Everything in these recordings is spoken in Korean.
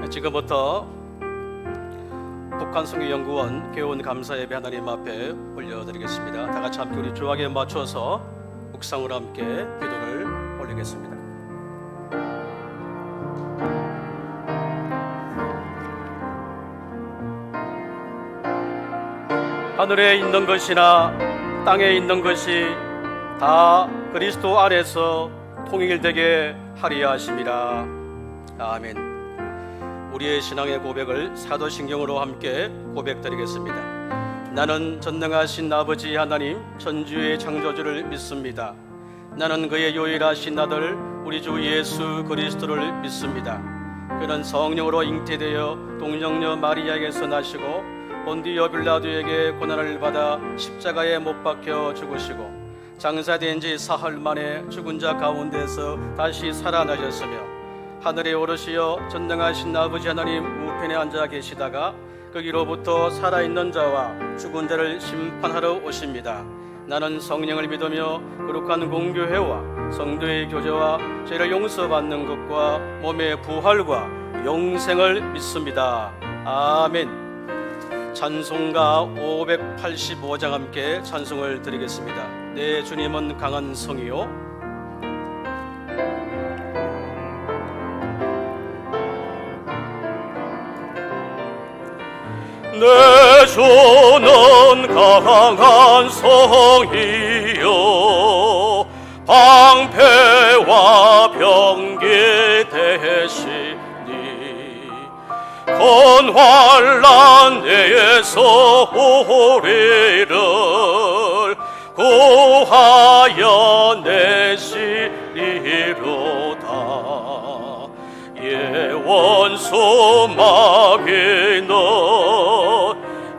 지금부터 북한성교연구원 개원 감사예배 하나님 앞에 올려드리겠습니다. 다 같이 함께 우리 주악에 맞춰서 묵상으로 함께 기도를 올리겠습니다. 하늘에 있는 것이나 땅에 있는 것이 다 그리스도 안에서 통일되게 하리라 하심이라. 아멘. 우리의 신앙의 고백을 사도신경으로 함께 고백드리겠습니다. 나는 전능하신 아버지 하나님 천주의 창조주를 믿습니다. 나는 그의 유일하신 아들 우리 주 예수 그리스도를 믿습니다. 그는 성령으로 잉태되어 동정녀 마리아에게서 나시고 본디오 빌라도에게 고난을 받아 십자가에 못 박혀 죽으시고 장사된 지 사흘 만에 죽은 자 가운데서 다시 살아나셨으며 하늘에 오르시어 전능하신 아버지 하나님 우편에 앉아 계시다가 거기로부터 살아있는 자와 죽은 자를 심판하러 오십니다. 나는 성령을 믿으며 거룩한 공교회와 성도의 교제와 죄를 용서받는 것과 몸의 부활과 영생을 믿습니다. 아멘. 찬송가 585장 함께 찬송을 드리겠습니다. 내 주님은 강한 성이요 내 주는 강한 성이요 방패와 병기 되시니 건환난 내에서 우리를 구하여 내시리로다. 예원수 마귀는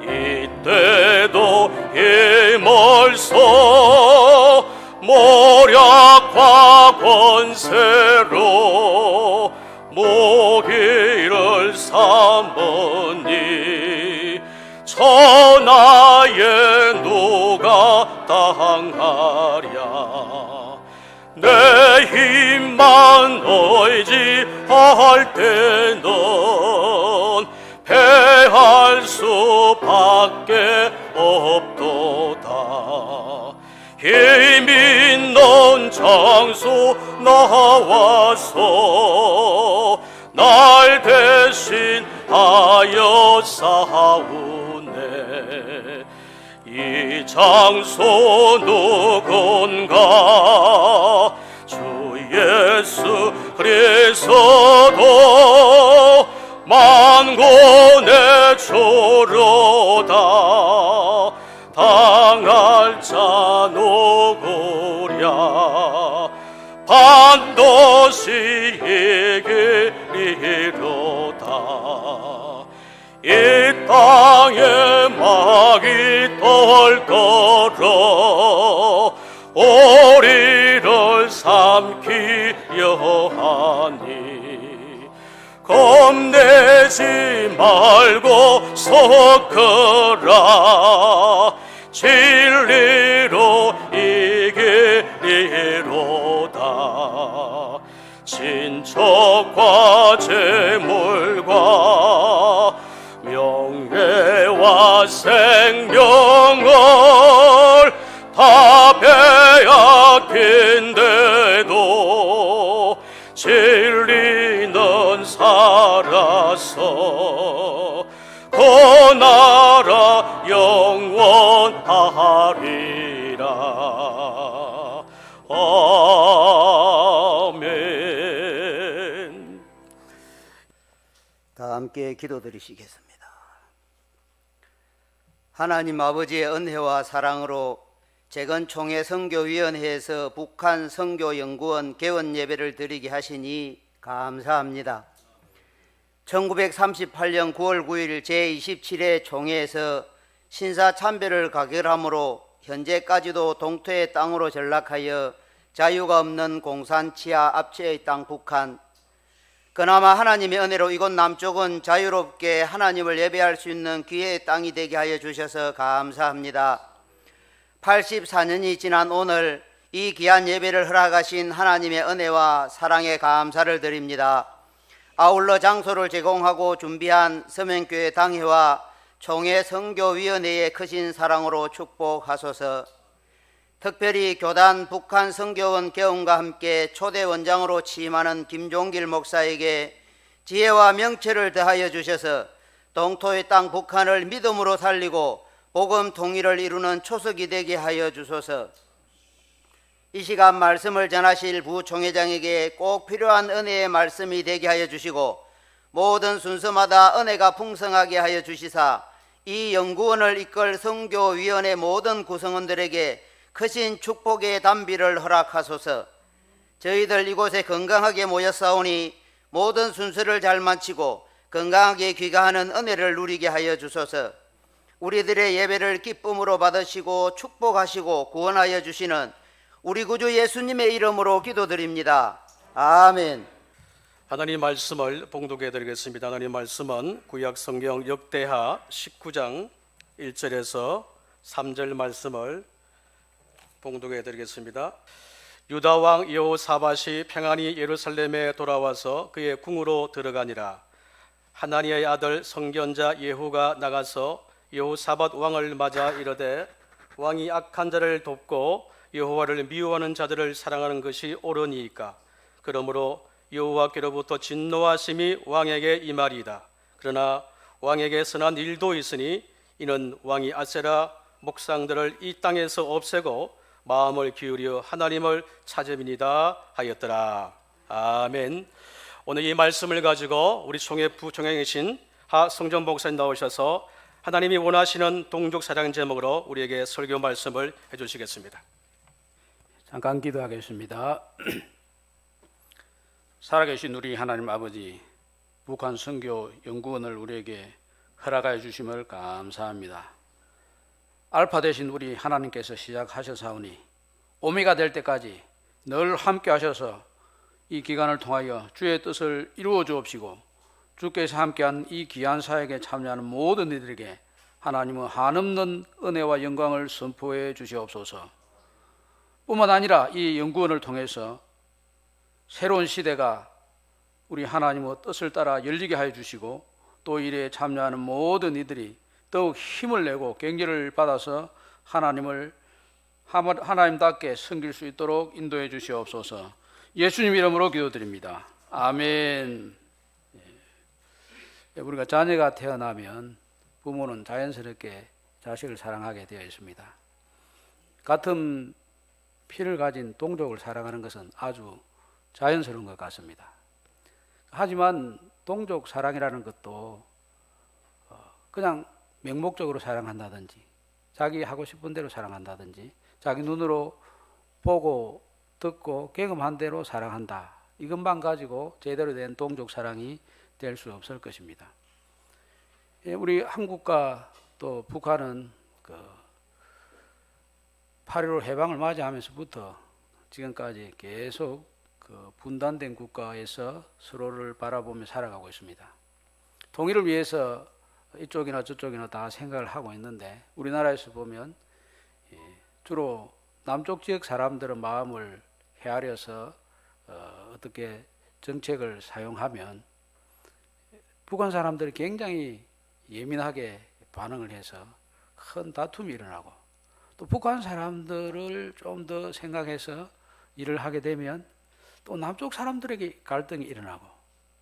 이때도 힘을 써 모략과 권세로 무기를 삼으니 천하에 누가 당하랴. 내 힘만 의지할 때는 패할 수밖에 없도다. 힘 있는 장수 나와서 날 대신하여 싸우네. 이 장소 누군가 주 예수 그리스도 만군의 주로다. 당할 자 누구랴. 반드시 이기리로다. 이 땅에 막이 떨거러 우리를 삼키려 하니 겁내지 말고 서거라. 진리로 이기리로다. 친척과 재물과 명예와 생명을 다 빼앗긴데도 진리는 살아서 그 나라 영원하리라. 아멘. 다 함께 기도드리시겠습니다. 하나님 아버지의 은혜와 사랑으로 재건총회 선교위원회에서 북한 선교연구원 개원 예배를 드리게 하시니 감사합니다. 1938년 9월 9일 제27회 총회에서 신사참배를 가결함으로 현재까지도 동토의 땅으로 전락하여 자유가 없는 공산 치하 압제의 땅 북한, 그나마 하나님의 은혜로 이곳 남쪽은 자유롭게 하나님을 예배할 수 있는 기회의 땅이 되게 하여 주셔서 감사합니다. 84년이 지난 오늘 이 귀한 예배를 허락하신 하나님의 은혜와 사랑에 감사를 드립니다. 아울러 장소를 제공하고 준비한 서명교회 당회와 총회 선교위원회의 크신 사랑으로 축복하소서. 특별히 교단 북한 선교원 개원과 함께 초대 원장으로 취임하는 김종길 목사에게 지혜와 명철을 더하여 주셔서 동토의 땅 북한을 믿음으로 살리고 복음 통일을 이루는 초석이 되게 하여 주소서. 이 시간 말씀을 전하실 부총회장에게 꼭 필요한 은혜의 말씀이 되게 하여 주시고 모든 순서마다 은혜가 풍성하게 하여 주시사 이 연구원을 이끌 선교위원회 모든 구성원들에게 크신 축복의 단비를 허락하소서. 저희들 이곳에 건강하게 모였사오니 모든 순서를 잘 마치고 건강하게 귀가하는 은혜를 누리게 하여 주소서. 우리들의 예배를 기쁨으로 받으시고 축복하시고 구원하여 주시는 우리 구주 예수님의 이름으로 기도드립니다. 아멘. 하나님 말씀을 봉독해 드리겠습니다. 하나님 말씀은 구약 성경 역대하 19장 1절에서 3절 말씀을 봉독해 드리겠습니다. 유다 왕 여호사밧이 평안히 예루살렘에 돌아와서 그의 궁으로 들어가니라. 하나니의 아들 선견자 예후가 나가서 여호사밧 왕을 맞아 이르되 왕이 악한 자를 돕고 여호와를 미워하는 자들을 사랑하는 것이 옳으니이까. 그러므로 여호와께로부터 진노하심이 왕에게 임하리이다. 그러나 왕에게 선한 일도 있으니 이는 왕이 아세라 목상들을 이 땅에서 없애고 마음을 기울여 하나님을 찾음이니이다 하였더라. 아멘. 오늘 이 말씀을 가지고 우리 총회 부총회이신 하성정 목사님 나오셔서 하나님이 원하시는 동족 사랑 제목으로 우리에게 설교 말씀을 해주시겠습니다. 잠깐 기도하겠습니다. 살아계신 우리 하나님 아버지, 북한 선교 연구원을 우리에게 허락하여 주심을 감사합니다. 알파 되신 우리 하나님께서 시작하셨사오니 오메가 될 때까지 늘 함께 하셔서 이 기간을 통하여 주의 뜻을 이루어 주옵시고 주께서 함께한 이 귀한 사역에 참여하는 모든 이들에게 하나님의 한없는 은혜와 영광을 선포해 주시옵소서. 뿐만 아니라 이 연구원을 통해서 새로운 시대가 우리 하나님의 뜻을 따라 열리게 하여 주시고 또 일에 참여하는 모든 이들이 더욱 힘을 내고 격려를 받아서 하나님답게 섬길 수 있도록 인도해 주시옵소서. 예수님 이름으로 기도드립니다. 아멘. 우리가 자녀가 태어나면 부모는 자연스럽게 자식을 사랑하게 되어 있습니다. 같은 피를 가진 동족을 사랑하는 것은 아주 자연스러운 것 같습니다. 하지만 동족 사랑이라는 것도 그냥 맹목적으로 사랑한다든지 자기 하고 싶은 대로 사랑한다든지 자기 눈으로 보고 듣고 경험한 대로 사랑한다, 이것만 가지고 제대로 된 동족 사랑이 될 수 없을 것입니다. 우리 한국과 또 북한은 8.15 해방을 맞이하면서부터 지금까지 계속 분단된 국가에서 서로를 바라보며 살아가고 있습니다. 통일을 위해서 이쪽이나 저쪽이나 다 생각을 하고 있는데 우리나라에서 보면 주로 남쪽 지역 사람들의 마음을 헤아려서 어떻게 정책을 사용하면 북한 사람들이 굉장히 예민하게 반응을 해서 큰 다툼이 일어나고 또 북한 사람들을 좀 더 생각해서 일을 하게 되면 또 남쪽 사람들에게 갈등이 일어나고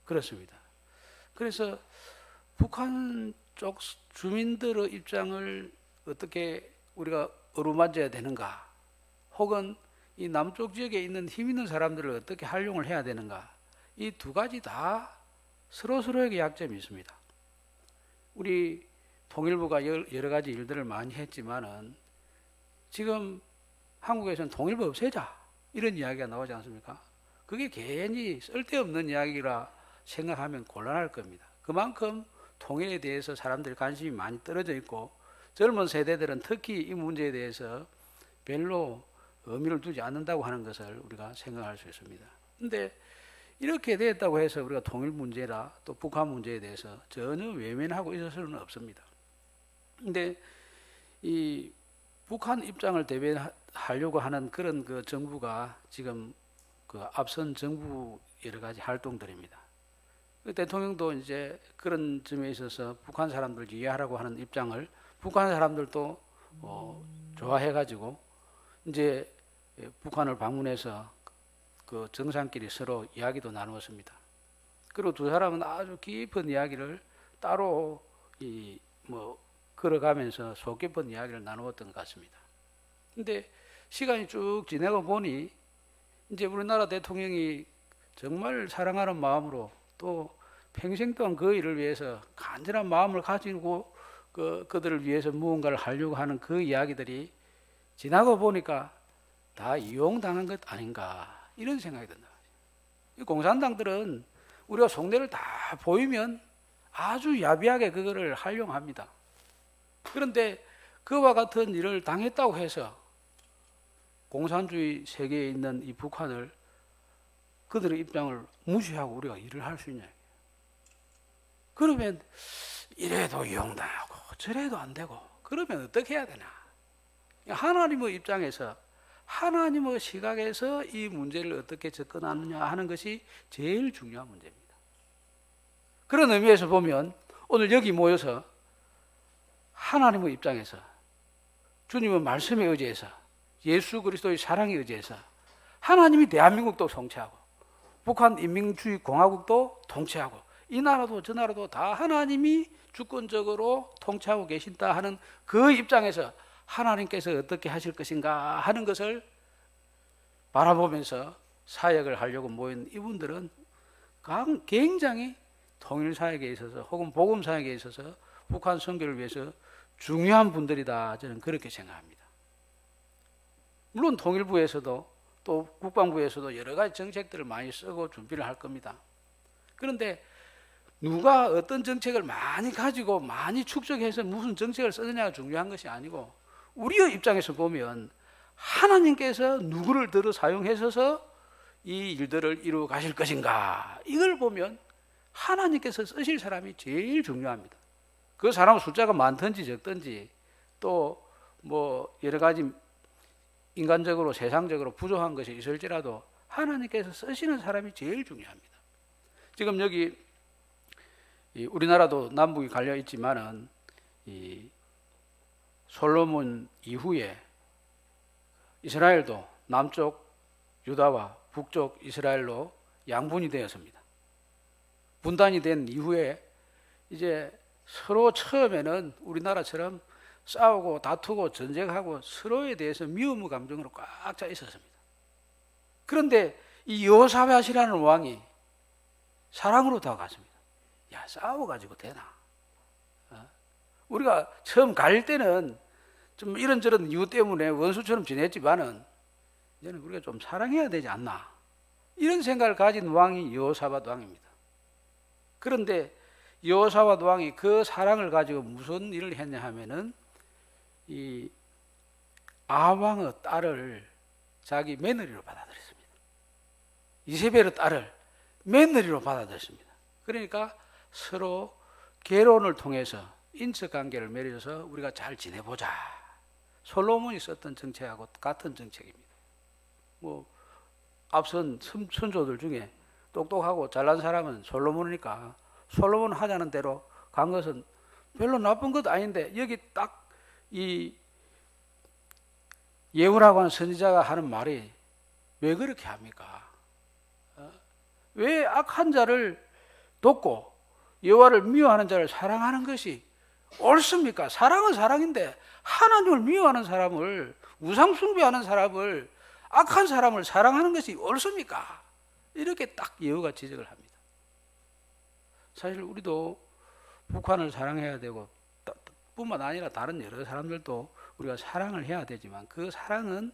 그렇습니다. 그래서 북한 쪽 주민들의 입장을 어떻게 우리가 어루만져야 되는가, 혹은 이 남쪽 지역에 있는 힘 있는 사람들을 어떻게 활용을 해야 되는가, 이 두 가지 다 서로서로에게 약점이 있습니다. 우리 통일부가 여러 가지 일들을 많이 했지만은 지금 한국에서는 통일부 없애자 이런 이야기가 나오지 않습니까? 그게 괜히 쓸데없는 이야기라 생각하면 곤란할 겁니다. 그만큼 통일에 대해서 사람들이 관심이 많이 떨어져 있고 젊은 세대들은 특히 이 문제에 대해서 별로 의미를 두지 않는다고 하는 것을 우리가 생각할 수 있습니다. 그런데 이렇게 됐다고 해서 우리가 통일 문제라 또 북한 문제에 대해서 전혀 외면하고 있을 수는 없습니다. 그런데 이 북한 입장을 대변하려고 하는 그런 정부가 지금 앞선 정부 여러 가지 활동들입니다. 대통령도 이제 그런 점에 있어서 북한 사람들 이해하라고 하는 입장을 북한 사람들도 좋아해가지고 이제 북한을 방문해서 그 정상끼리 서로 이야기도 나누었습니다. 그리고 두 사람은 아주 깊은 이야기를 따로 걸어가면서 속 깊은 이야기를 나누었던 것 같습니다. 근데 시간이 쭉 지나고 보니 이제 우리나라 대통령이 정말 사랑하는 마음으로 또 평생 동안 그 일을 위해서 간절한 마음을 가지고 그들을 위해서 무언가를 하려고 하는 그 이야기들이 지나고 보니까 다 이용당한 것 아닌가 이런 생각이 든다. 이 공산당들은 우리가 속내를 다 보이면 아주 야비하게 그거를 활용합니다. 그런데 그와 같은 일을 당했다고 해서 공산주의 세계에 있는 이 북한을 그들의 입장을 무시하고 우리가 일을 할 수 있냐. 그러면 이래도 이용당하고 저래도 안 되고 그러면 어떻게 해야 되나. 하나님의 입장에서 하나님의 시각에서 이 문제를 어떻게 접근하느냐 하는 것이 제일 중요한 문제입니다. 그런 의미에서 보면 오늘 여기 모여서 하나님의 입장에서 주님의 말씀에 의지해서 예수 그리스도의 사랑에 의지해서 하나님이 대한민국도 통치하고 북한 인민주의 공화국도 통치하고 이 나라도 저 나라도 다 하나님이 주권적으로 통치하고 계신다 하는 그 입장에서 하나님께서 어떻게 하실 것인가 하는 것을 바라보면서 사역을 하려고 모인 이분들은 굉장히 통일사역에 있어서 혹은 복음사역에 있어서 북한 선교를 위해서 중요한 분들이다 저는 그렇게 생각합니다. 물론 통일부에서도 또 국방부에서도 여러 가지 정책들을 많이 쓰고 준비를 할 겁니다. 그런데 누가 어떤 정책을 많이 가지고 많이 축적해서 무슨 정책을 쓰느냐가 중요한 것이 아니고 우리의 입장에서 보면 하나님께서 누구를 들어 사용하셔서 이 일들을 이루어 가실 것인가 이걸 보면 하나님께서 쓰실 사람이 제일 중요합니다. 그 사람 숫자가 많든지 적든지 또 여러 가지 인간적으로 세상적으로 부족한 것이 있을지라도 하나님께서 쓰시는 사람이 제일 중요합니다. 지금 여기 우리나라도 남북이 갈려 있지만은 이 솔로몬 이후에 이스라엘도 남쪽 유다와 북쪽 이스라엘로 양분이 되었습니다. 분단이 된 이후에 이제 서로 처음에는 우리나라처럼 싸우고 다투고 전쟁하고 서로에 대해서 미움의 감정으로 꽉 차 있었습니다. 그런데 이 여호사밧이라는 왕이 사랑으로 다가갔습니다. 야, 싸워가지고 되나? 우리가 처음 갈 때는 좀 이런저런 이유 때문에 원수처럼 지냈지만은 이제는 우리가 좀 사랑해야 되지 않나? 이런 생각을 가진 왕이 여호사밧 왕입니다. 그런데 여호사밧 왕이 그 사랑을 가지고 무슨 일을 했냐 하면은 이 아왕의 딸을 자기 며느리로 받아들였습니다. 이세벨의 딸을 며느리로 받아들였습니다. 그러니까 서로 결혼을 통해서 인척관계를 맺어서 우리가 잘 지내보자. 솔로몬이 썼던 정책하고 같은 정책입니다. 앞선 선조들 중에 똑똑하고 잘난 사람은 솔로몬이니까 솔로몬 하자는 대로 간 것은 별로 나쁜 것도 아닌데 여기 딱 이 예후라고 하는 선지자가 하는 말이 왜 그렇게 합니까? 왜 악한 자를 돕고 여호와를 미워하는 자를 사랑하는 것이 옳습니까? 사랑은 사랑인데 하나님을 미워하는 사람을 우상 숭배하는 사람을 악한 사람을 사랑하는 것이 옳습니까? 이렇게 딱 예후가 지적을 합니다. 사실 우리도 북한을 사랑해야 되고 뿐만 아니라 다른 여러 사람들도 우리가 사랑을 해야 되지만 그 사랑은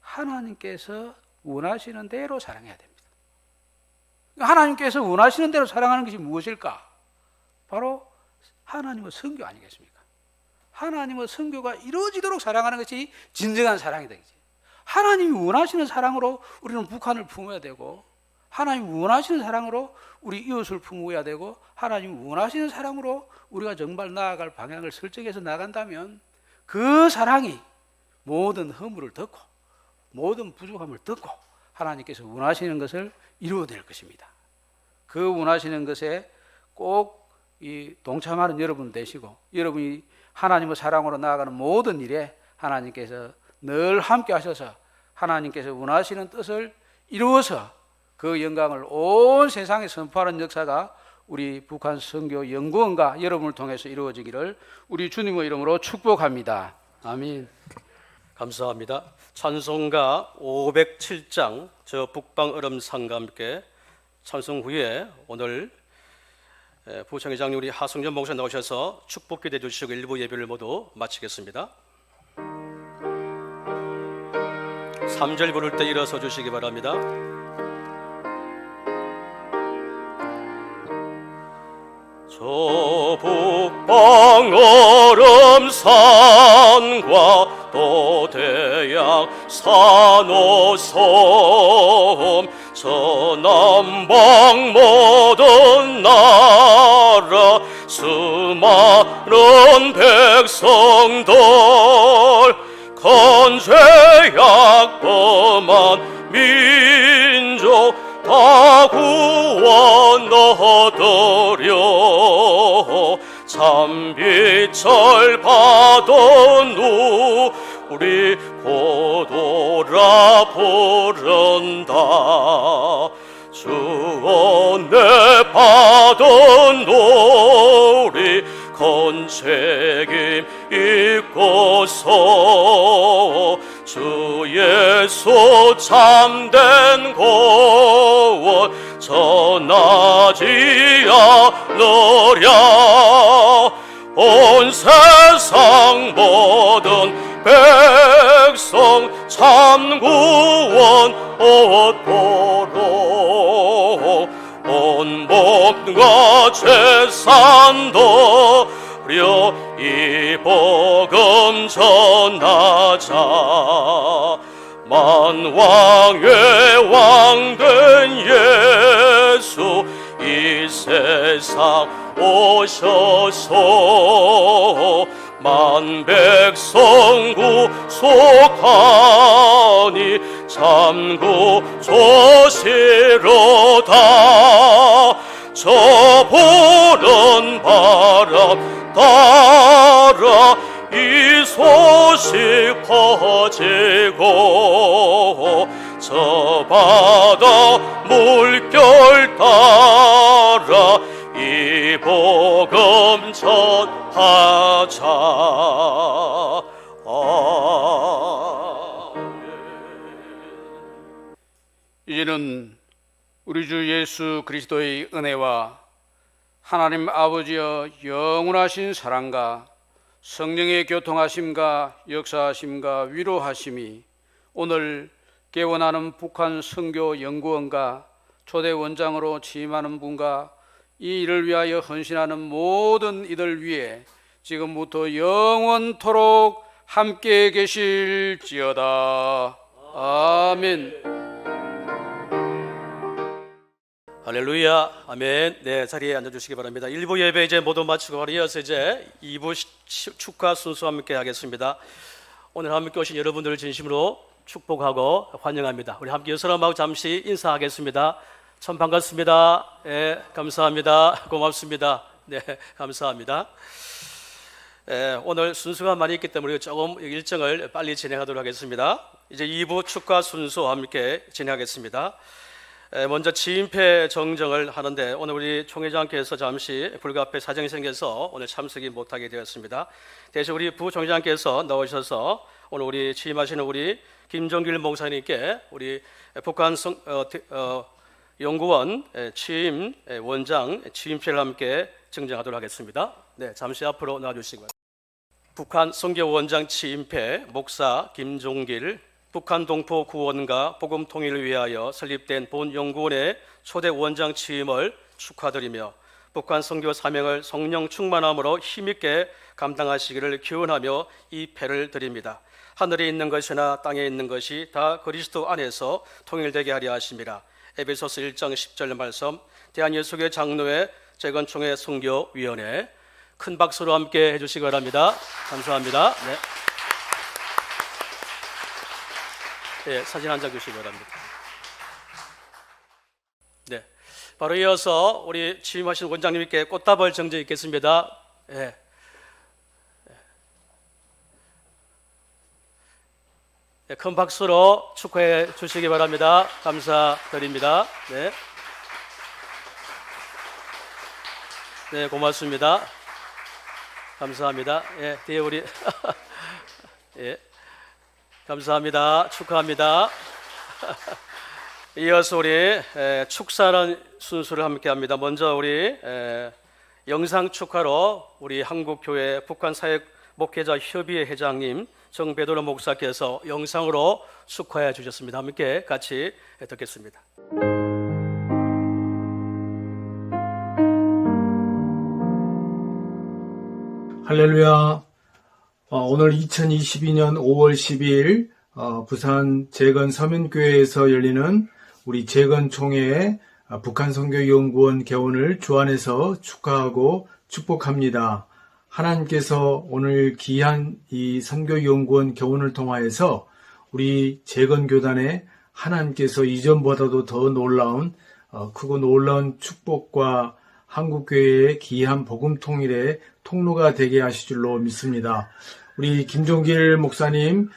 하나님께서 원하시는 대로 사랑해야 됩니다. 하나님께서 원하시는 대로 사랑하는 것이 무엇일까? 바로 하나님의 선교 아니겠습니까? 하나님의 선교가 이루어지도록 사랑하는 것이 진정한 사랑이다. 하나님이 원하시는 사랑으로 우리는 북한을 품어야 되고 하나님이 원하시는 사랑으로 우리 이웃을 품어야 되고 하나님이 원하시는 사랑으로 우리가 정말 나아갈 방향을 설정해서 나간다면 그 사랑이 모든 허물을 덮고 모든 부족함을 덮고 하나님께서 원하시는 것을 이루어낼 것입니다. 그 원하시는 것에 꼭 이 동참하는 여러분 되시고, 여러분이 하나님의 사랑으로 나아가는 모든 일에 하나님께서 늘 함께 하셔서 하나님께서 원하시는 뜻을 이루어서 그 영광을 온 세상에 선포하는 역사가 우리 북한 선교 연구원과 여러분을 통해서 이루어지기를 우리 주님의 이름으로 축복합니다. 아멘. 감사합니다. 찬송가 507장 저 북방 얼음산과 함께 찬송 후에 오늘 부총회장님 우리 하승전 목사 나오셔서 축복 기도해 주시고 일부 예배를 모두 마치겠습니다. 3절 부를 때 일어서 주시기 바랍니다. 저 북방 얼음산과 도대양 산호섬 저 남방 모든 나라 수많은 백성들 간죄약범한 민족 다 구원 얻으려 참빛을 받은 우리 고도라 부른다. 주 은혜 받은 우리 큰 책임 잊고서 주 예수 참된 구원 전하지 않으랴. 온 세상 모든 백성 참 구원 얻도록 온 몸과 재산도 려 이 복음 전하자. 만왕의 왕된 예수 이 세상 오셔서 만 백성 구속하니 참구 조시로다. 저 푸른 바람 따라 이 소식 퍼지고 저 바다 물결 따라 이 복음 전하자. 이제는 우리 주 예수 그리스도의 은혜와 하나님 아버지의 영원하신 사랑과 성령의 교통하심과 역사하심과 위로하심이 오늘 개원하는 북한 선교 연구원과 초대 원장으로 취임하는 분과 이 일을 위하여 헌신하는 모든 이들 위에 지금부터 영원토록 함께 계실지어다. 아멘. 할렐루야, 아멘. 네, 자리에 앉아주시기 바랍니다. 1부 예배 이제 모두 마치고 바로 이어서 이제 2부 축하 순서와 함께 하겠습니다. 오늘 함께 오신 여러분들을 진심으로 축복하고 환영합니다. 우리 함께 여서람하고 잠시 인사하겠습니다. 참 반갑습니다. 네, 감사합니다. 고맙습니다. 네, 감사합니다. 오늘 순서가 많이 있기 때문에 조금 일정을 빨리 진행하도록 하겠습니다. 이제 2부 축하 순서와 함께 진행하겠습니다. 먼저 취임패 정정을 하는데 오늘 우리 총회장께서 잠시 불가피한 사정이 생겨서 오늘 참석이 못하게 되었습니다. 대신 우리 부총회장께서 나오셔서 오늘 우리 취임하시는 우리 김종길 목사님께 우리 북한 연구원 취임 원장 취임패를 함께 정정하도록 하겠습니다. 네, 잠시 앞으로 나와주시기 바랍니다. 북한 선교원장 취임패 목사 김종길 북한 동포 구원과 복음 통일을 위하여 설립된 본 연구원의 초대 원장 취임을 축하드리며 북한 선교 사명을 성령 충만함으로 힘있게 감당하시기를 기원하며 이 패를 드립니다. 하늘에 있는 것이나 땅에 있는 것이 다 그리스도 안에서 통일되게 하려 하심이라. 에베소서 1장 10절 말씀. 대한예수교회 장로회 재건총회 선교위원회 큰 박수로 함께 해주시기 바랍니다. 감사합니다. 네. 네, 사진 한 장 주시기 바랍니다. 네, 바로 이어서 우리 취임하신 원장님께 꽃다발 정져 있겠습니다. 예. 네, 큰 박수로 축하해 주시기 바랍니다. 감사드립니다. 네. 네, 고맙습니다. 감사합니다. 예, 뒤에 우리 예, 감사합니다. 축하합니다. 이어서 우리 축사하는 순서를 함께합니다. 먼저 우리 영상 축하로 우리 한국교회 북한사역 목회자 협의회 회장님 정배도로 목사께서 영상으로 축하해 주셨습니다. 함께 같이 듣겠습니다. 할렐루야. 오늘 2022년 5월 12일 부산 재건 서면교회에서 열리는 우리 재건 총회 북한선교연구원 개원을 주안에서 축하하고 축복합니다. 하나님께서 오늘 귀한 이 선교연구원 개원을 통하여서 우리 재건교단에 하나님께서 이전보다도 더 놀라운 크고 놀라운 축복과 한국교회의 귀한 복음통일의 통로가 되게 하실 줄로 믿습니다. 우리 김종길 목사님,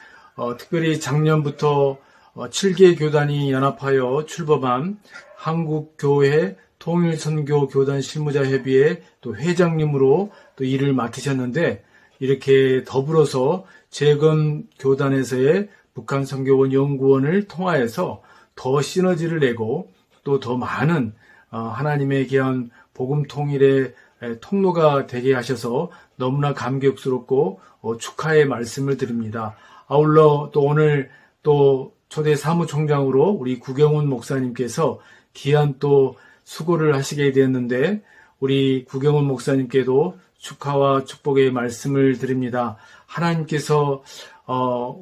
특별히 작년부터 7개 교단이 연합하여 출범한 한국교회 통일선교교단 실무자협의회 또 회장님으로 또 일을 맡으셨는데, 이렇게 더불어서 재건교단에서의 북한선교원 연구원을 통하여서 더 시너지를 내고 또 더 많은 하나님의 귀한 복음통일의 통로가 되게 하셔서 너무나 감격스럽고 축하의 말씀을 드립니다. 아울러 또 오늘 또 초대 사무총장으로 우리 구경훈 목사님께서 귀한 또 수고를 하시게 되었는데, 우리 구경훈 목사님께도 축하와 축복의 말씀을 드립니다. 하나님께서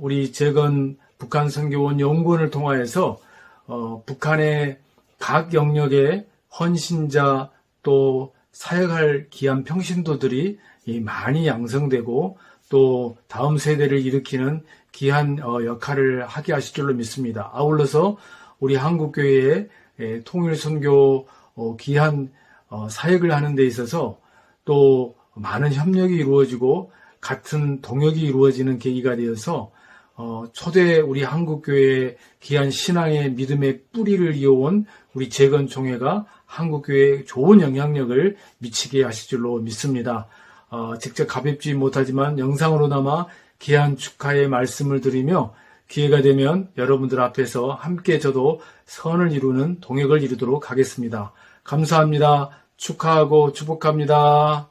우리 재건 북한선교원 연구원을 통하여서 북한의 각 영역의 헌신자 또 사역할 귀한 평신도들이 많이 양성되고 또 다음 세대를 일으키는 귀한 역할을 하게 하실 줄로 믿습니다. 아울러서 우리 한국교회의 통일선교 귀한 사역을 하는 데 있어서 또 많은 협력이 이루어지고 같은 동역이 이루어지는 계기가 되어서 초대 우리 한국교회의 귀한 신앙의 믿음의 뿌리를 이어온 우리 재건총회가 한국교회에 좋은 영향력을 미치게 하실 줄로 믿습니다. 직접 가뵙지 못하지만 영상으로나마 귀한 축하의 말씀을 드리며 기회가 되면 여러분들 앞에서 함께 저도 선을 이루는 동역을 이루도록 하겠습니다. 감사합니다. 축하하고 축복합니다.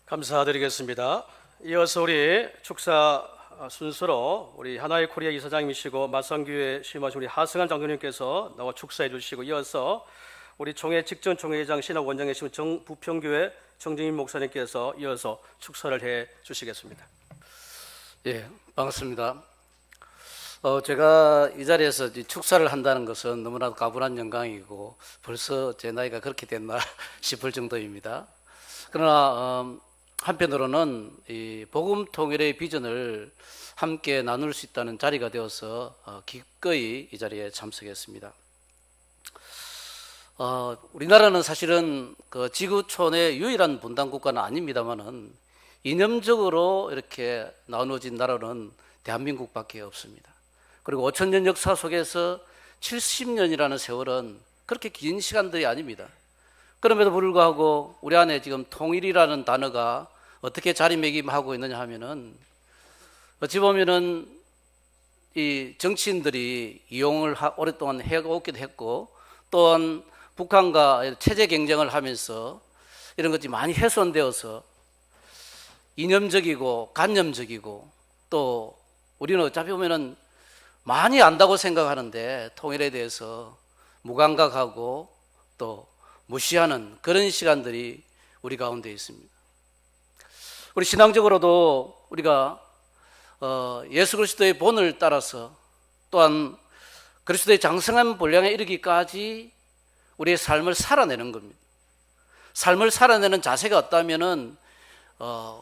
감사드리겠습니다. 이어서 우리 축사 순서로 우리 하나의 코리아 이사장님이시고 마산교회 심하신 우리 하승한 장로님께서 나와 축사해 주시고, 이어서 우리 총회 직전 총회장 신학 원장이신 부평교회 정정인 목사님께서 이어서 축사를 해 주시겠습니다. 예, 반갑습니다. 제가 이 자리에서 축사를 한다는 것은 너무나도 가분한 영광이고 벌써 제 나이가 그렇게 됐나 싶을 정도입니다. 그러나 한편으로는 이 복음 통일의 비전을 함께 나눌 수 있다는 자리가 되어서 기꺼이 이 자리에 참석했습니다. 우리나라는 사실은 그 지구촌의 유일한 분단 국가는 아닙니다만은 이념적으로 이렇게 나누어진 나라는 대한민국밖에 없습니다. 그리고 5,000년 역사 속에서 70년이라는 세월은 그렇게 긴 시간들이 아닙니다. 그럼에도 불구하고 우리 안에 지금 통일이라는 단어가 어떻게 자리매김하고 있느냐 하면은, 어찌 보면은 이 정치인들이 이용을 오랫동안 해오기도 했고, 또한 북한과 체제 경쟁을 하면서 이런 것이 많이 훼손되어서 이념적이고 관념적이고, 또 우리는 어차피 보면은 많이 안다고 생각하는데 통일에 대해서 무감각하고 또 무시하는 그런 시간들이 우리 가운데 있습니다. 우리 신앙적으로도 우리가 예수 그리스도의 본을 따라서 또한 그리스도의 장성한 본량에 이르기까지 우리의 삶을 살아내는 겁니다. 삶을 살아내는 자세가 없다면은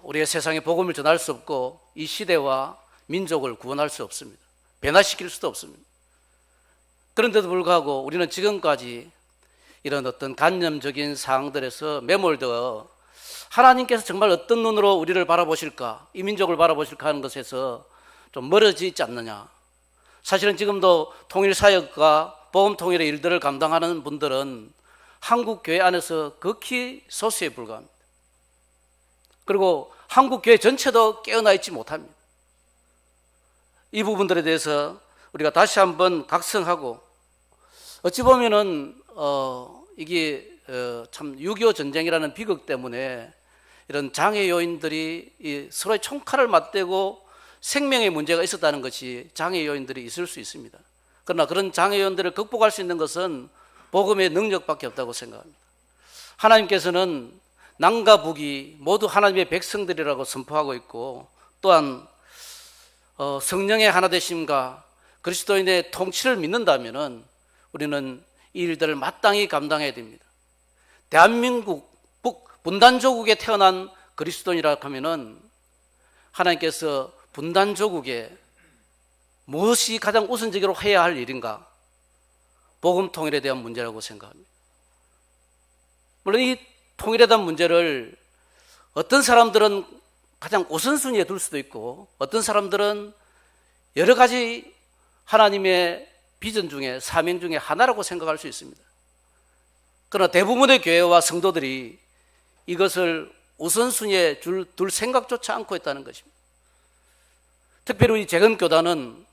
우리가 세상에 복음을 전할 수 없고 이 시대와 민족을 구원할 수 없습니다. 변화시킬 수도 없습니다. 그런데도 불구하고 우리는 지금까지 이런 어떤 관념적인 사항들에서 매몰되어 하나님께서 정말 어떤 눈으로 우리를 바라보실까, 이 민족을 바라보실까 하는 것에서 좀 멀어져 있지 않느냐. 사실은 지금도 통일사역과 복음통일의 일들을 감당하는 분들은 한국 교회 안에서 극히 소수에 불과합니다. 그리고 한국 교회 전체도 깨어나 있지 못합니다. 이 부분들에 대해서 우리가 다시 한번 각성하고, 어찌 보면은 이게 참 6.25 전쟁이라는 비극 때문에 이런 장애 요인들이 서로의 총칼을 맞대고 생명의 문제가 있었다는 것이 장애 요인들이 있을 수 있습니다. 그러나 그런 장애 요인들을 극복할 수 있는 것은 복음의 능력밖에 없다고 생각합니다. 하나님께서는 남과 북이 모두 하나님의 백성들이라고 선포하고 있고, 또한 성령의 하나되심과 그리스도인의 통치를 믿는다면 우리는 이 일들을 마땅히 감당해야 됩니다. 대한민국 분단조국에 태어난 그리스도인이라 하면은 하나님께서 분단조국에 무엇이 가장 우선적으로 해야 할 일인가? 복음 통일에 대한 문제라고 생각합니다. 물론 이 통일에 대한 문제를 어떤 사람들은 가장 우선순위에 둘 수도 있고, 어떤 사람들은 여러 가지 하나님의 비전 중에, 사명 중에 하나라고 생각할 수 있습니다. 그러나 대부분의 교회와 성도들이 이것을 우선순위에 둘 생각조차 않고 있다는 것입니다. 특별히 우리 재건교단은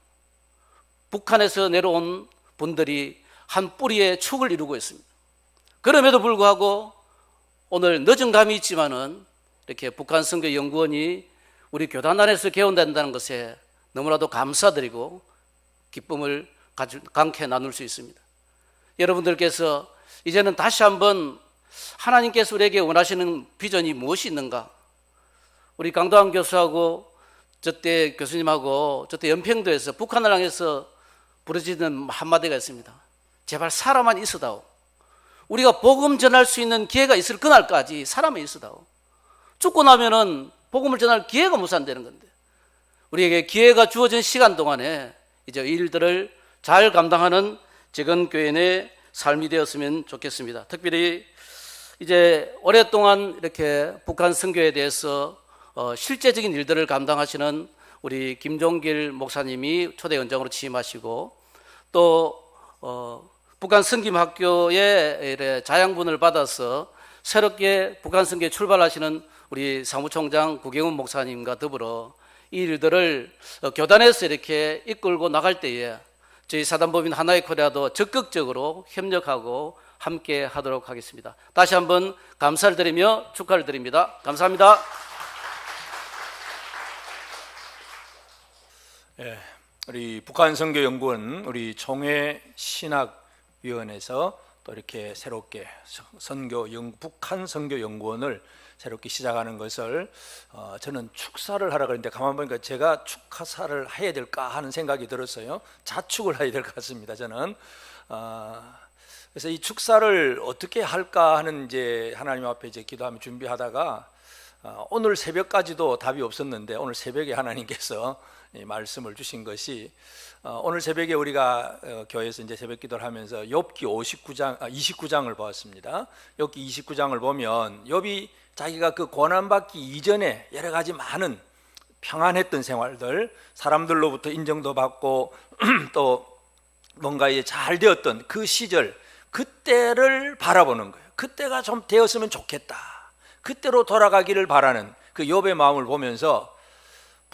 북한에서 내려온 분들이 한 뿌리의 축을 이루고 있습니다. 그럼에도 불구하고 오늘 늦은 감이 있지만은 이렇게 북한 선교연구원이 우리 교단 안에서 개원된다는 것에 너무나도 감사드리고 기쁨을 강케 나눌 수 있습니다. 여러분들께서 이제는 다시 한번 하나님께서 우리에게 원하시는 비전이 무엇이 있는가? 우리 강도환 교수하고 저때 교수님하고 저때 연평도에서 북한을 향해서 부르짖는 한마디가 있습니다. 제발 사람만 있어다오. 우리가 복음 전할 수 있는 기회가 있을 그날까지 사람이 있어다오. 죽고 나면은 복음을 전할 기회가 무산되는 건데, 우리에게 기회가 주어진 시간 동안에 이제 이 일들을 잘 감당하는 재건교인의 삶이 되었으면 좋겠습니다. 특별히 이제 오랫동안 이렇게 북한 선교에 대해서 실제적인 일들을 감당하시는 우리 김종길 목사님이 초대원장으로 취임하시고, 또 북한 선김학교에 자양분을 받아서 새롭게 북한 선교에 출발하시는 우리 사무총장 구경훈 목사님과 더불어 이 일들을 교단에서 이렇게 이끌고 나갈 때에 저희 사단법인 하나의 코리아도 적극적으로 협력하고 함께 하도록 하겠습니다. 다시 한번 감사를 드리며 축하를 드립니다. 감사합니다. 예, 우리 북한선교연구원 우리 총회 신학위원회에서 또 이렇게 새롭게 북한 선교연구원을 새롭게 시작하는 것을 저는 축사를 하라 그랬는데 가만 보니까 제가 축하사를 해야 될까 하는 생각이 들었어요. 자축을 해야 될 것 같습니다. 저는 그래서 이 축사를 어떻게 할까 하는 이제 하나님 앞에 이제 기도하며 준비하다가 오늘 새벽까지도 답이 없었는데 오늘 새벽에 하나님께서 이 말씀을 주신 것이 오늘 새벽에 우리가 교회에서 이제 새벽 기도를 하면서 욥기 29장을 보았습니다. 욥기 29장을 보면 욥이 자기가 그 고난받기 이전에 여러 가지 많은 평안했던 생활들, 사람들로부터 인정도 받고 또 뭔가 이제 잘 되었던 그 시절, 그때를 바라보는 거예요. 그때가 좀 되었으면 좋겠다, 그때로 돌아가기를 바라는 그 욥의 마음을 보면서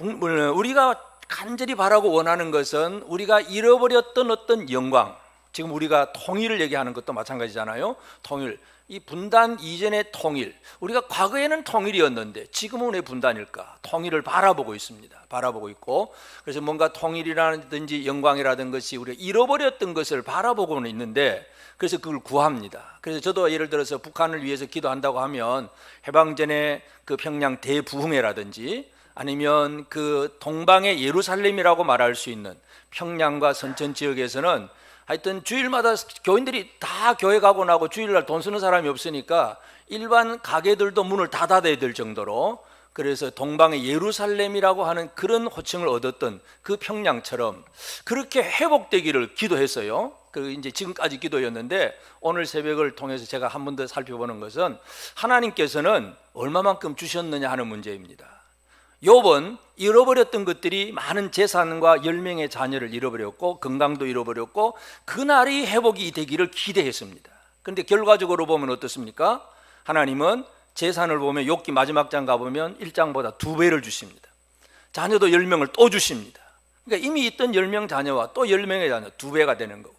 우리가 간절히 바라고 원하는 것은 우리가 잃어버렸던 어떤 영광, 지금 우리가 통일을 얘기하는 것도 마찬가지잖아요. 통일, 이 분단 이전의 통일, 우리가 과거에는 통일이었는데 지금은 왜 분단일까? 통일을 바라보고 있습니다. 바라보고 있고, 그래서 뭔가 통일이라든지 영광이라든 것이 우리가 잃어버렸던 것을 바라보고는 있는데, 그래서 그걸 구합니다. 그래서 저도 예를 들어서 북한을 위해서 기도한다고 하면 해방전에 그 평양 대부흥회라든지 아니면 그 동방의 예루살렘이라고 말할 수 있는 평양과 선천 지역에서는 하여튼 주일마다 교인들이 다 교회 가고 나고 주일날 돈 쓰는 사람이 없으니까 일반 가게들도 문을 닫아야 될 정도로, 그래서 동방의 예루살렘이라고 하는 그런 호칭을 얻었던 그 평양처럼 그렇게 회복되기를 기도했어요. 그 이제 지금까지 기도였는데 오늘 새벽을 통해서 제가 한 번 더 살펴보는 것은 하나님께서는 얼마만큼 주셨느냐 하는 문제입니다. 욥은 잃어버렸던 것들이 많은 재산과 10명의 자녀를 잃어버렸고 건강도 잃어버렸고 그날이 회복이 되기를 기대했습니다. 그런데 결과적으로 보면 어떻습니까? 하나님은 재산을 보면 욥기 마지막 장 가보면 1장보다 2배를 주십니다. 자녀도 10명을 또 주십니다. 그러니까 이미 있던 10명 자녀와 또 10명의 자녀 2배가 되는 거고,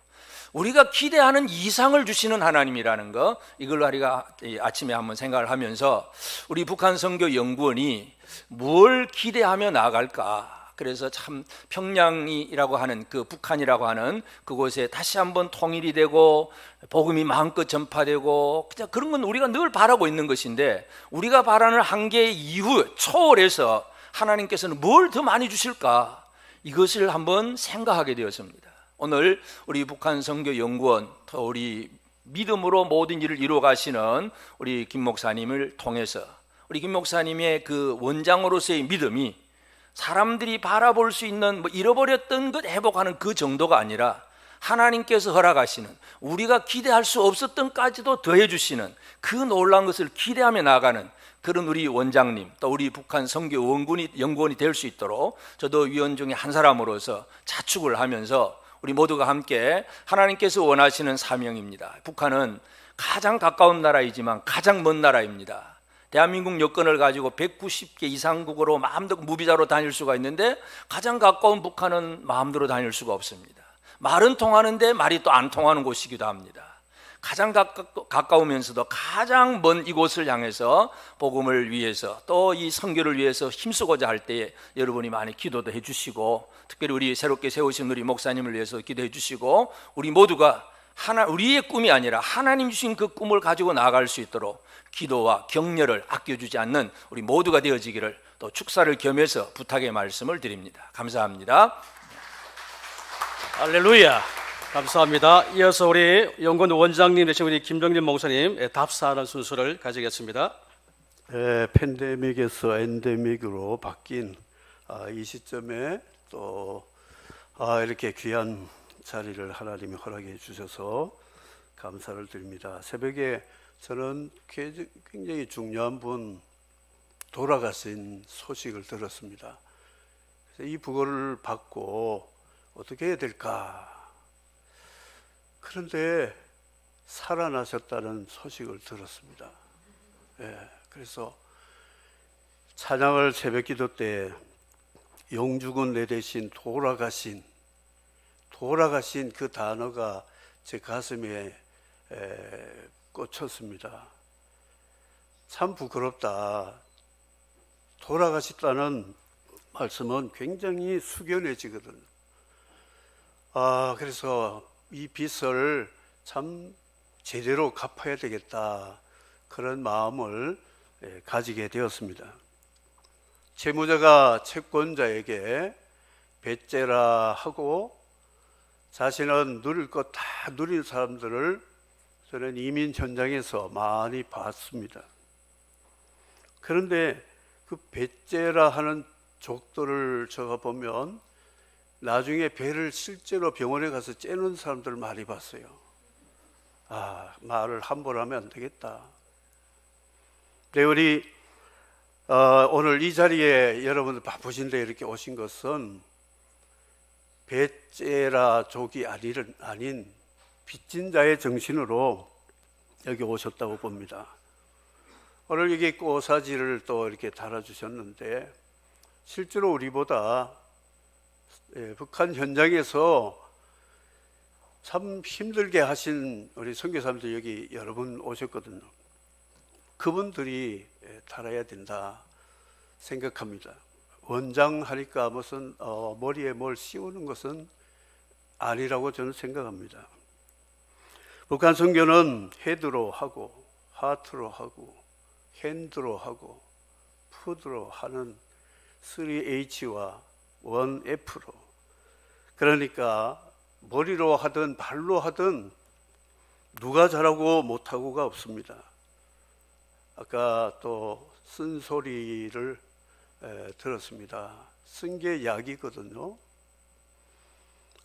우리가 기대하는 이상을 주시는 하나님이라는 거, 이걸 우리가 아침에 한번 생각을 하면서 우리 북한 선교 연구원이 뭘 기대하며 나아갈까. 그래서 참 평양이라고 하는 그 북한이라고 하는 그곳에 다시 한번 통일이 되고 복음이 마음껏 전파되고, 그냥 그런 건 우리가 늘 바라고 있는 것인데, 우리가 바라는 한계 이후 초월해서 하나님께서는 뭘 더 많이 주실까, 이것을 한번 생각하게 되었습니다. 오늘 우리 북한 선교 연구원, 또 우리 믿음으로 모든 일을 이루어 가시는 우리 김 목사님을 통해서 우리 김 목사님의 그 원장으로서의 믿음이 사람들이 바라볼 수 있는 잃어버렸던 것 회복하는 그 정도가 아니라 하나님께서 허락하시는, 우리가 기대할 수 없었던까지도 더해 주시는 그 놀라운 것을 기대하며 나아가는 그런 우리 원장님, 또 우리 북한 선교 연구원이 될 수 있도록 저도 위원 중에 한 사람으로서 자축을 하면서 우리 모두가 함께 하나님께서 원하시는 사명입니다. 북한은 가장 가까운 나라이지만 가장 먼 나라입니다. 대한민국 여권을 가지고 190개 이상국으로 마음대로 무비자로 다닐 수가 있는데 가장 가까운 북한은 마음대로 다닐 수가 없습니다. 말은 통하는데 말이 또 안 통하는 곳이기도 합니다. 가장 가까우면서도 가장 먼 이곳을 향해서 복음을 위해서 또 이 선교를 위해서 힘쓰고자 할 때에 여러분이 많이 기도도 해주시고, 특별히 우리 새롭게 세우신 우리 목사님을 위해서 기도해 주시고, 우리 모두가 우리의 꿈이 아니라 하나님 주신 그 꿈을 가지고 나아갈 수 있도록 기도와 격려를 아껴주지 않는 우리 모두가 되어지기를 또 축사를 겸해서 부탁의 말씀을 드립니다. 감사합니다. 할렐루야. 감사합니다. 이어서 우리 연구원 원장님 되신 우리 김정진 목사님 답사하는 순서를 가지겠습니다. 팬데믹에서 엔데믹으로 바뀐 이 시점에 또 이렇게 귀한 자리를 하나님이 허락해 주셔서 감사를 드립니다. 새벽에 저는 굉장히 중요한 분 돌아가신 소식을 들었습니다. 그래서 이 부고를 받고 어떻게 해야 될까? 그런데 살아나셨다는 소식을 들었습니다. 그래서 찬양을 새벽 기도 때 영죽은 내 대신 돌아가신 그 단어가 제 가슴에 꽂혔습니다. 참 부끄럽다. 돌아가셨다는 말씀은 굉장히 숙연해지거든요. 그래서 이 빚을 참 제대로 갚아야 되겠다, 그런 마음을 가지게 되었습니다. 채무자가 채권자에게 배째라 하고 자신은 누릴 것 다 누린 사람들을 저는 이민 현장에서 많이 봤습니다. 그런데 그 배째라 하는 족들을 제가 보면 나중에 배를 실제로 병원에 가서 째는 사람들을 많이 봤어요. 말을 함부로 하면 안 되겠다. 네, 우리 오늘 이 자리에 여러분들 바쁘신데 이렇게 오신 것은 배째라 족이 아닌 빚진 자의 정신으로 여기 오셨다고 봅니다. 오늘 여기 꽃사지를 또 이렇게 달아주셨는데, 실제로 우리보다 북한 현장에서 참 힘들게 하신 우리 선교사님들 여기 여러분 오셨거든요. 그분들이 달아야 된다 생각합니다. 원장 하니까 무슨 머리에 뭘 씌우는 것은 아니라고 저는 생각합니다. 북한 선교는 헤드로 하고 하트로 하고 핸드로 하고 푸드로 하는 3H와 1F로, 그러니까 머리로 하든 발로 하든 누가 잘하고 못하고가 없습니다. 아까 또 쓴소리를 들었습니다. 쓴 게 약이거든요.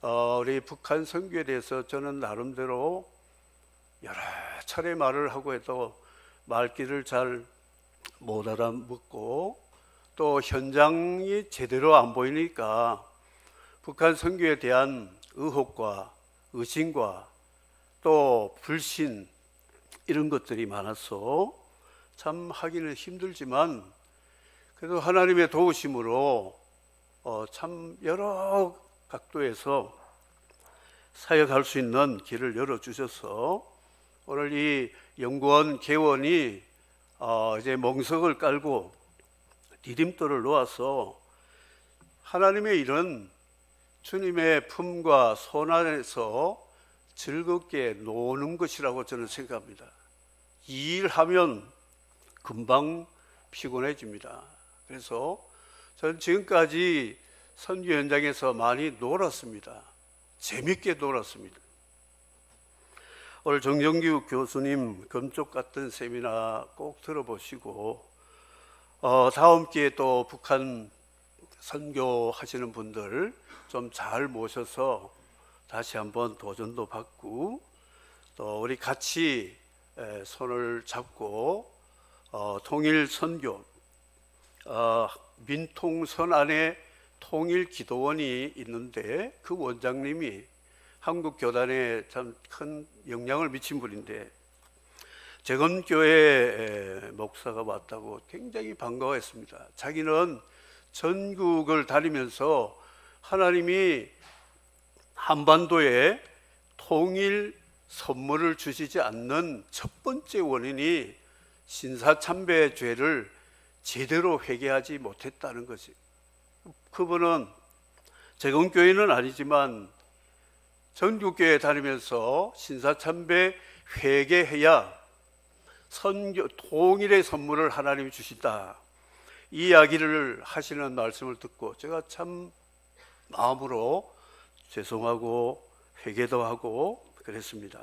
우리 북한 선교에 대해서 저는 나름대로 여러 차례 말을 하고 해도 말귀를 잘 못 알아듣고 또 현장이 제대로 안 보이니까 북한 선교에 대한 의혹과 의심과 또 불신 이런 것들이 많아서 참 하기는 힘들지만 그래도 하나님의 도우심으로 참 여러 각도에서 사역할 수 있는 길을 열어주셔서 오늘 이 연구원 개원이 이제 멍석을 깔고 디딤돌을 놓아서 하나님의 일은 주님의 품과 손 안에서 즐겁게 노는 것이라고 저는 생각합니다. 이 일하면 금방 피곤해집니다. 그래서 저는 지금까지 선교 현장에서 많이 놀았습니다. 재밌게 놀았습니다. 오늘 정정규 교수님 금쪽 같은 세미나 꼭 들어보시고 다음 기회에 또 북한 선교하시는 분들 좀 잘 모셔서 다시 한번 도전도 받고 또 우리 같이 손을 잡고 통일 선교 민통선 안에 통일 기도원이 있는데 그 원장님이 한국 교단에 참 큰 영향을 미친 분인데 재건교회 목사가 왔다고 굉장히 반가워했습니다. 자기는 전국을 다니면서 하나님이 한반도에 통일 선물을 주시지 않는 첫 번째 원인이 신사참배 죄를 제대로 회개하지 못했다는 것이. 그분은 재건교회는 아니지만 전국교회 다니면서 신사참배 회개해야 선교 통일의 선물을 하나님이 주신다. 이 이야기를 하시는 말씀을 듣고 제가 참 마음으로 죄송하고 회개도 하고 그랬습니다.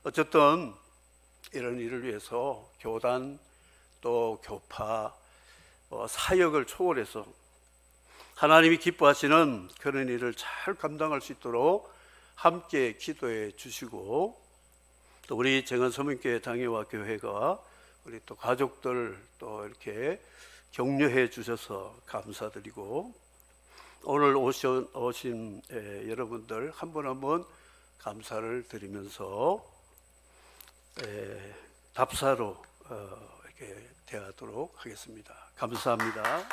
어쨌든 이런 일을 위해서 교단 또 교파 사역을 초월해서 하나님이 기뻐하시는 그런 일을 잘 감당할 수 있도록 함께 기도해 주시고 또 우리 정은서민교회 당회와 교회가 우리 또 가족들 또 이렇게 격려해 주셔서 감사드리고 오늘 오신 여러분들 한 분 한 분 감사를 드리면서 답사로 이렇게 대하도록 하겠습니다. 감사합니다.